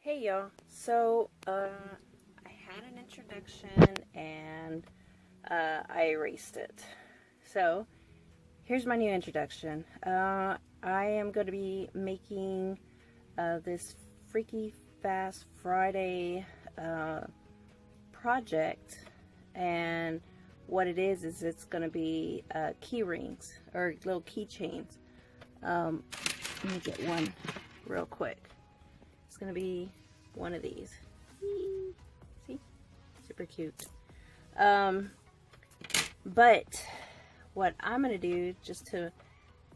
Hey y'all, so I had an introduction and I erased it. So here's my new introduction. I am going to be making this Freaky Fast Friday project, and what it is it's going to be key rings or little keychains. Let me get one real quick. It's going to be one of these. See? Super cute. But what I'm going to do, just to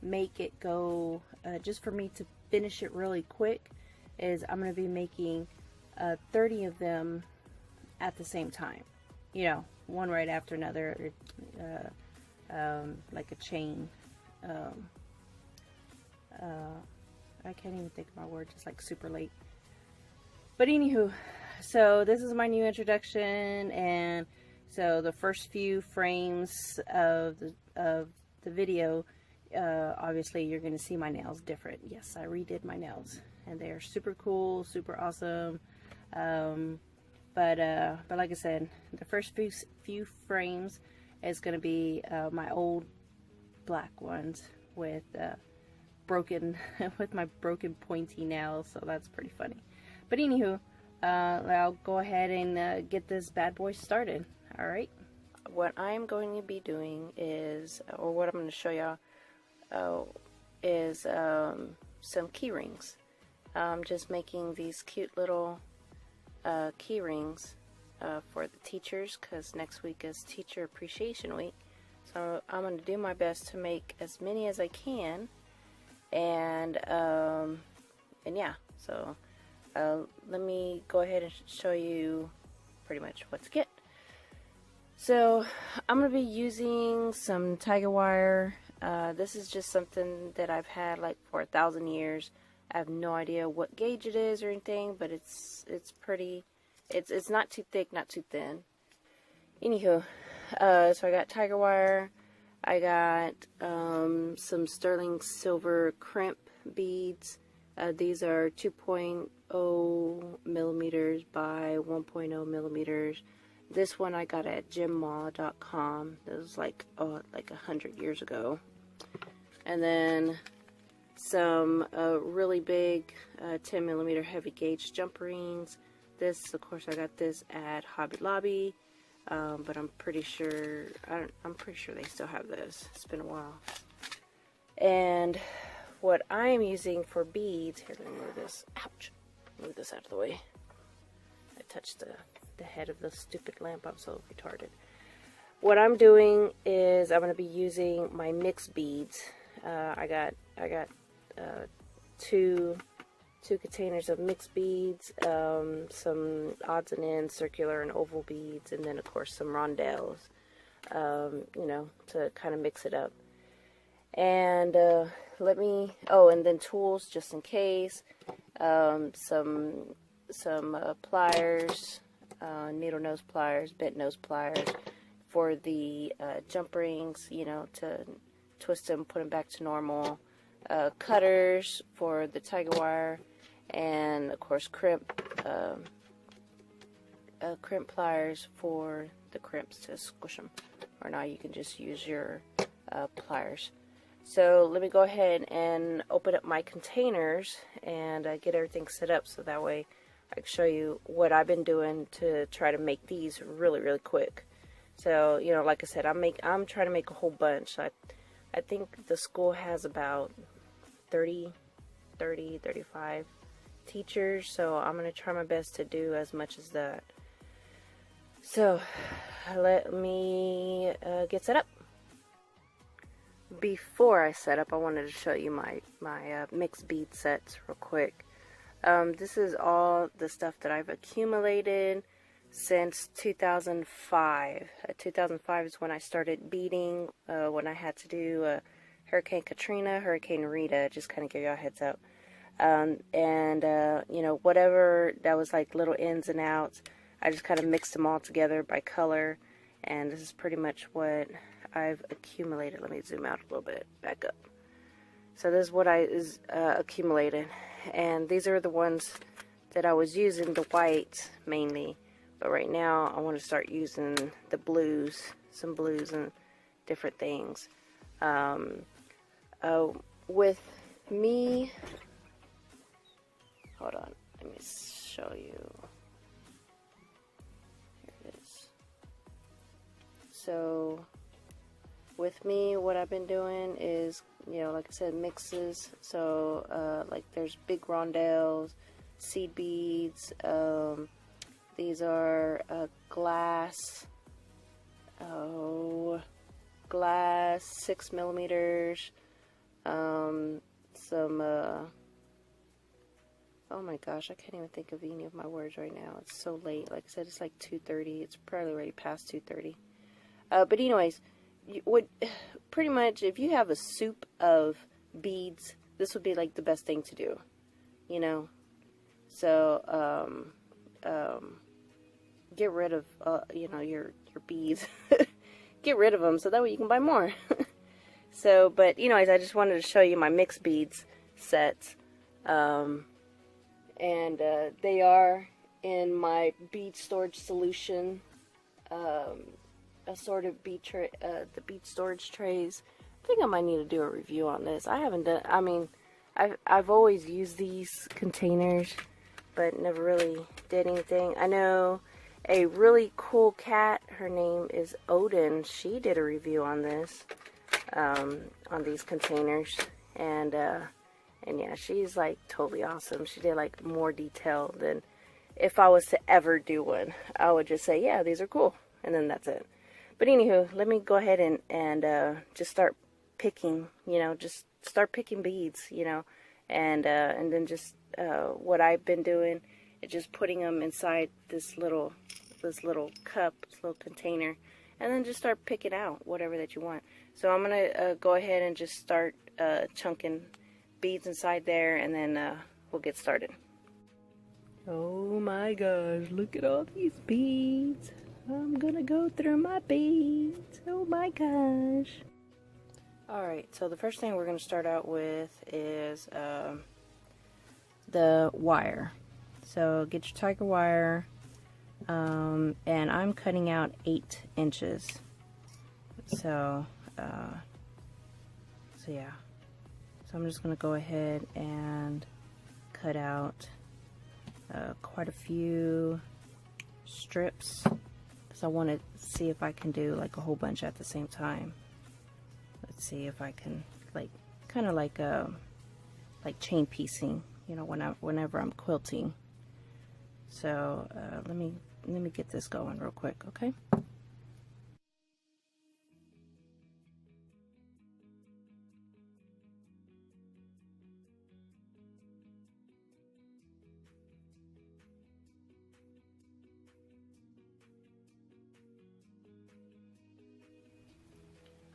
make it go, just for me to finish it really quick, is I'm going to be making 30 of them at the same time. You know, one right after another, like a chain. I can't even think of my word, just like super late. But anywho, so this is my new introduction, and so the first few frames of the video, obviously you're going to see my nails different. Yes, I redid my nails, and they are super cool, super awesome. But like I said, the first few frames is going to be my old black ones with broken with my broken pointy nails, so that's pretty funny. But anywho, I'll go ahead and get this bad boy started. Alright, what I'm going to be doing is, or what I'm going to show y'all is some key rings. I'm just making these cute little key rings for the teachers, because next week is Teacher Appreciation Week. So I'm going to do my best to make as many as I can. And yeah, so let me go ahead and show you pretty much what to get. So I'm going to be using some tiger wire. This is just something that I've had like for 1,000 years. I have no idea what gauge it is or anything, but it's pretty, it's not too thick, not too thin. Anywho, so I got tiger wire. I got some sterling silver crimp beads. These are 2.0 millimeters by 1.0 millimeters. This one I got at gymma.com. This was like 100 years ago. And then some really big 10 millimeter heavy gauge jump rings. This, of course, I got this at Hobby Lobby. But I'm pretty sure they still have this. It's been a while. And what I am using for beads, here, let me move this. Ouch! Move this out of the way. I touched the head of the stupid lamp. I'm so retarded. What I'm doing is I'm going to be using my mixed beads. I got two containers of mixed beads, some odds and ends, circular and oval beads, and then of course some rondelles, you know, to kind of mix it up. And and then tools just in case, some pliers, needle nose pliers, bent nose pliers for the jump rings, you know, to twist them, put them back to normal, cutters for the tiger wire, and of course crimp pliers for the crimps to squish them, or now you can just use your pliers. So let me go ahead and open up my containers and get everything set up, so that way I can show you what I've been doing to try to make these really quick. So, you know, like I said, I'm trying to make a whole bunch. I think the school has about 35 teachers, so I'm going to try my best to do as much as that. So let me get set up. Before I set up, I wanted to show you my mixed bead sets real quick. This is all the stuff that I've accumulated since 2005. 2005 is when I started beading, when I had to do Hurricane Katrina, Hurricane Rita, just kind of give y'all a heads up. You know, whatever that was like little ins and outs, I just kind of mixed them all together by color, and this is pretty much what I've accumulated. Let me zoom out a little bit, back up. So this is what I accumulated, and these are the ones that I was using the whites mainly, but right now I want to start using the blues, some blues and different things. With me, hold on, let me show you. Here it is. So with me, what I've been doing is, you know, like I said, mixes. So like there's big rondelles, seed beads. These are glass 6 millimeters. Some oh my gosh, I can't even think of any of my words right now. It's so late. Like I said, it's like 2:30. It's probably already past 2:30. But anyways, you would pretty much, if you have a soup of beads, this would be like the best thing to do, you know. So get rid of you know, your beads. Get rid of them so that way you can buy more. So, but anyways, I just wanted to show you my mixed beads sets. And they are in my bead storage solution, assorted bead the bead storage trays. I think I might need to do a review on this. I haven't done, I mean, I've always used these containers, but never really did anything. I know a really cool cat, her name is Odin, she did a review on this, on these containers, and yeah, she's like totally awesome. She did like more detail than if I was to ever do one. I would just say, yeah, these are cool, and then that's it. But anywho, let me go ahead and just start picking, you know, just start picking beads, you know, and then just what I've been doing is just putting them inside this little cup, this little container, and then just start picking out whatever that you want. So I'm gonna go ahead and just start chunking beads inside there, and then we'll get started. Oh my gosh, look at all these beads. I'm gonna go through my beads. Oh my gosh. Alright, so the first thing we're gonna start out with is the wire. So get your tiger wire, and I'm cutting out 8 inches. So yeah. So I'm just going to go ahead and cut out quite a few strips, because I want to see if I can do like a whole bunch at the same time. Let's see if I can, like, kind of like chain piecing, you know, whenever I'm quilting. So let me get this going real quick, okay?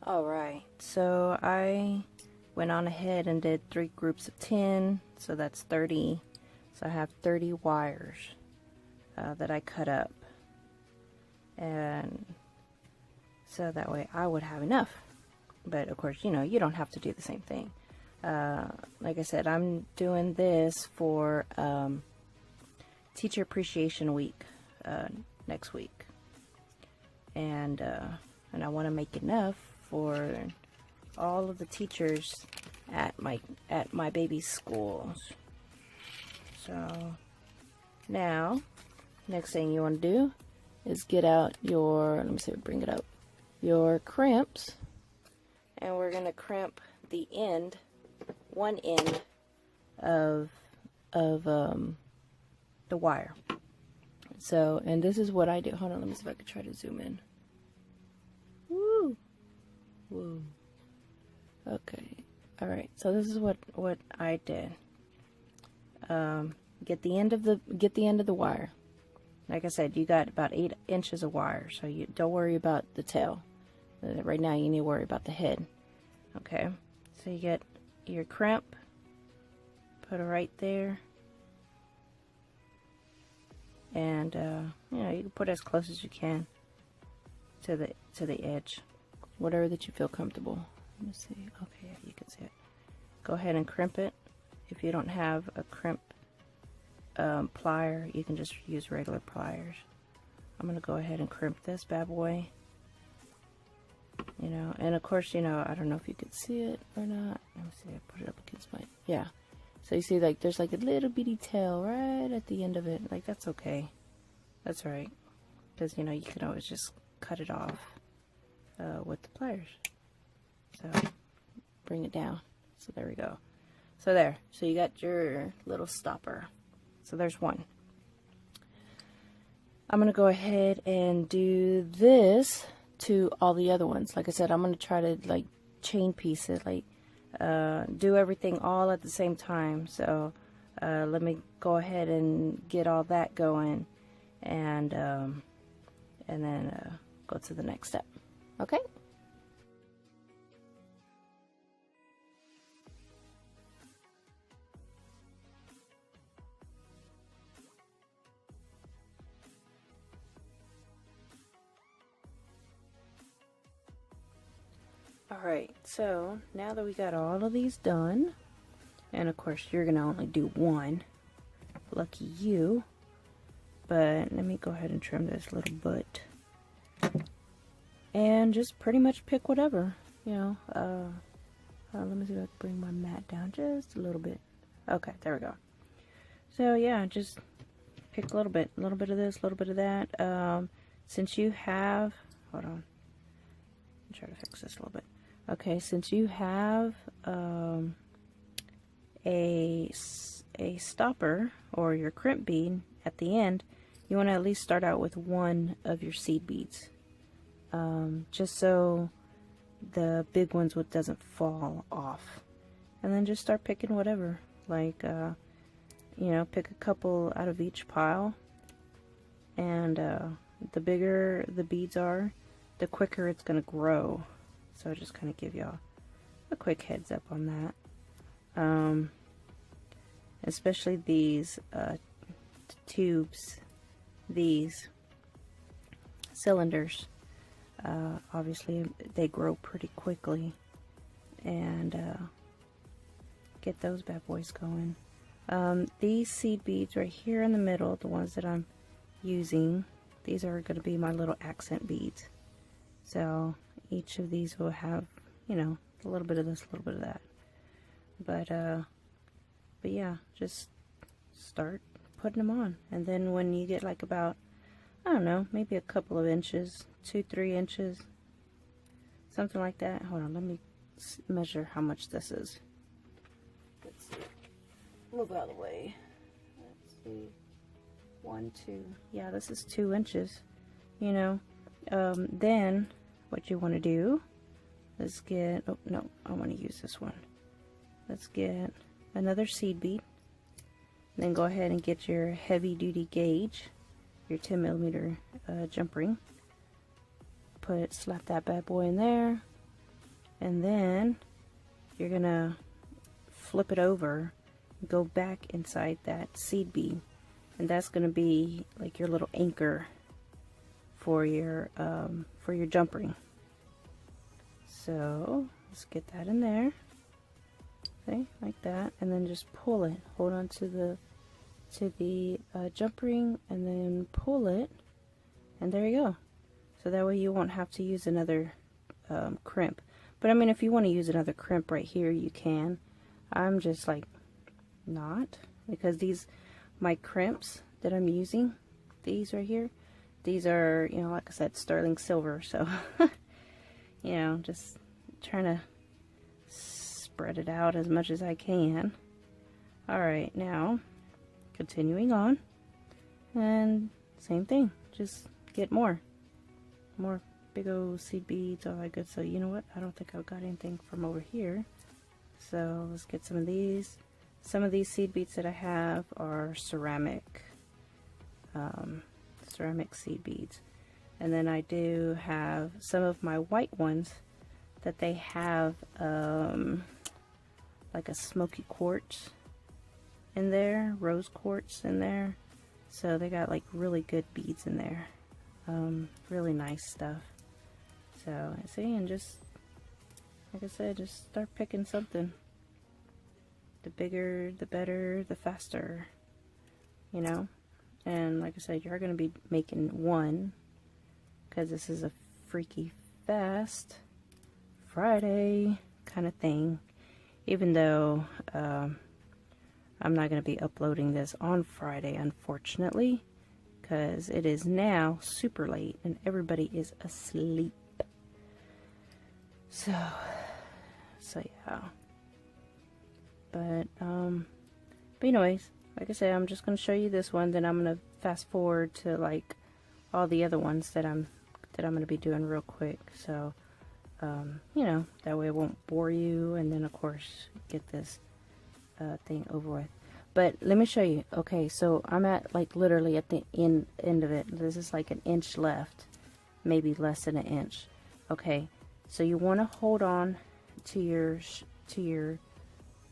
Alright, so I went on ahead and did 3 groups of 10, so that's 30. So I have 30 wires that I cut up, and so that way I would have enough. But of course, you know, you don't have to do the same thing. Like I said, I'm doing this for Teacher Appreciation Week next week, and I want to make enough for all of the teachers at my baby's schools. So now, next thing you want to do is get out your, let me see, bring it up, your crimps, and we're gonna crimp the end, one end of the wire. So, and this is what I do. Hold on, let me see if I can try to zoom in. Woo! Woo. Okay. All right. So this is what I did. Get the end of the wire. Like I said, you got about 8 inches of wire, so you don't worry about the tail. Right now, you need to worry about the head. Okay. So you get your crimp. Put it right there. And you know, you can put it as close as you can to the edge, whatever that you feel comfortable. Let me see. Okay, yeah, you can see it. Go ahead and crimp it. If you don't have a crimp plier, you can just use regular pliers. I'm gonna go ahead and crimp this bad boy. You know, and of course, you know, I don't know if you could see it or not. Let me see, I put it up against my, yeah. So you see, like, there's like a little bitty tail right at the end of it. Like, that's okay. That's right. Because, you know, you can always just cut it off with the pliers. So, bring it down. So there we go. So there. So you got your little stopper. So there's one. I'm going to go ahead and do this to all the other ones. Like I said, I'm going to try to like chain piece it, like do everything all at the same time. So let me go ahead and get all that going, and then go to the next step. Okay. Alright, so now that we got all of these done, and of course you're gonna only do one, lucky you, but let me go ahead and trim this little butt, and just pretty much pick whatever, you know. Let me see if I can bring my mat down just a little bit. Okay, there we go. So yeah, just pick a little bit of this, a little bit of that. Since you have, hold on, I'll try to fix this a little bit. Okay, since you have a stopper or your crimp bead at the end, you want to at least start out with one of your seed beads, just so the big ones doesn't fall off. And then just start picking whatever, like you know, pick a couple out of each pile, and the bigger the beads are, the quicker it's going to grow. So just kind of give y'all a quick heads up on that. Especially these tubes, these cylinders, obviously they grow pretty quickly, and get those bad boys going. These seed beads right here in the middle, the ones that I'm using, these are going to be my little accent beads. So each of these will have, you know, a little bit of this, a little bit of that. But yeah, just start putting them on. And then when you get like about, I don't know, maybe a couple of inches, 2-3 inches, something like that. Hold on, let me measure how much this is. Let's see. Move out of the way. Let's see. 1, 2. Yeah, this is 2 inches. You know, then what you want to do is get, oh no, I want to use this one. Let's get another seed bead. Then go ahead and get your heavy duty gauge, your 10mm jump ring. Slap that bad boy in there, and then you're gonna flip it over, go back inside that seed bead, and that's gonna be like your little anchor for your jump ring. So let's get that in there, okay, like that, and then just pull it. Hold on to the jump ring, and then pull it, and there you go. So that way you won't have to use another crimp. But I mean, if you want to use another crimp right here, you can. I'm just like not, because my crimps that I'm using, these right here, these are, you know, like I said, sterling silver. So you know, just trying to spread it out as much as I can. Alright, now continuing on, and same thing, just get more big old seed beads, all that good. So you know what, I don't think I've got anything from over here, so let's get some of these. Some of these seed beads that I have are ceramic seed beads, and then I do have some of my white ones that they have like a smoky quartz in there, rose quartz in there, so they got like really good beads in there. Really nice stuff. So see, and just like I said, just start picking something. The bigger, the better, the faster. you know. And like I said, you're going to be making one, because this is a freaky fast Friday kind of thing. Even though I'm not going to be uploading this on Friday, unfortunately, because it is now super late and everybody is asleep. So yeah. But anyways, like I said, I'm just going to show you this one, then I'm going to fast forward to like all the other ones that I'm going to be doing real quick. So, you know, that way it won't bore you, and then of course get this thing over with. But let me show you. Okay, so I'm at like literally at the end of it. This is like an inch left, maybe less than an inch. Okay, so you want to hold on to your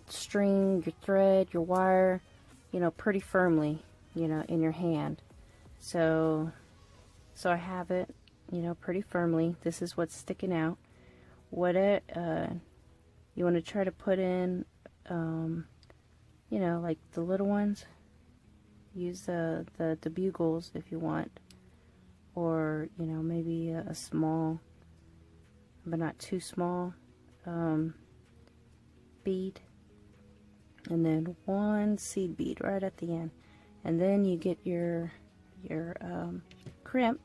string, your thread, your wire, you know, pretty firmly, you know, in your hand. So I have it, you know, pretty firmly. This is what's sticking out. What you want to try to put in, you know, like the little ones. Use the bugles if you want, or you know, maybe a small, but not too small, bead, and then one seed bead right at the end, and then you get your crimp.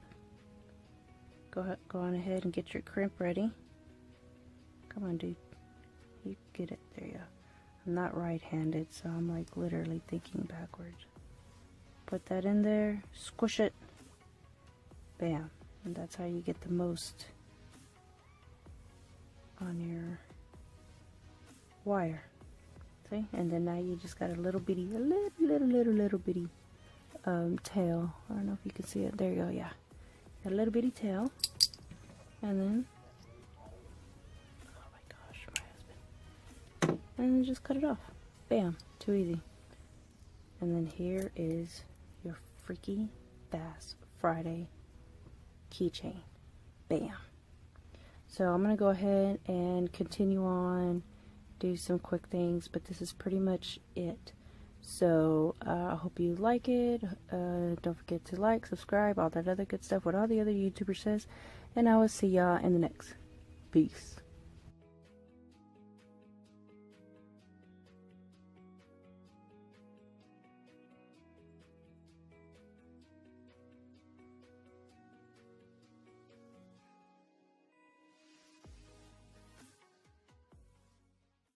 Go on ahead and get your crimp ready. Come on, dude, you get it. There you go. I'm not right-handed, so I'm like literally thinking backwards. Put that in there, squish it, bam, and that's how you get the most on your wire. See? And then now you just got a little bitty, little bitty tail. I don't know if you can see it. There you go. Yeah, got a little bitty tail, and then oh my gosh, my husband. And then just cut it off. Bam, too easy. And then here is your freaky fast Friday keychain. Bam. So I'm gonna go ahead and continue on, do some quick things, but this is pretty much it. So I hope you like it. Don't forget to like, subscribe, all that other good stuff, what all the other YouTubers says, and I will see y'all in the next. Peace.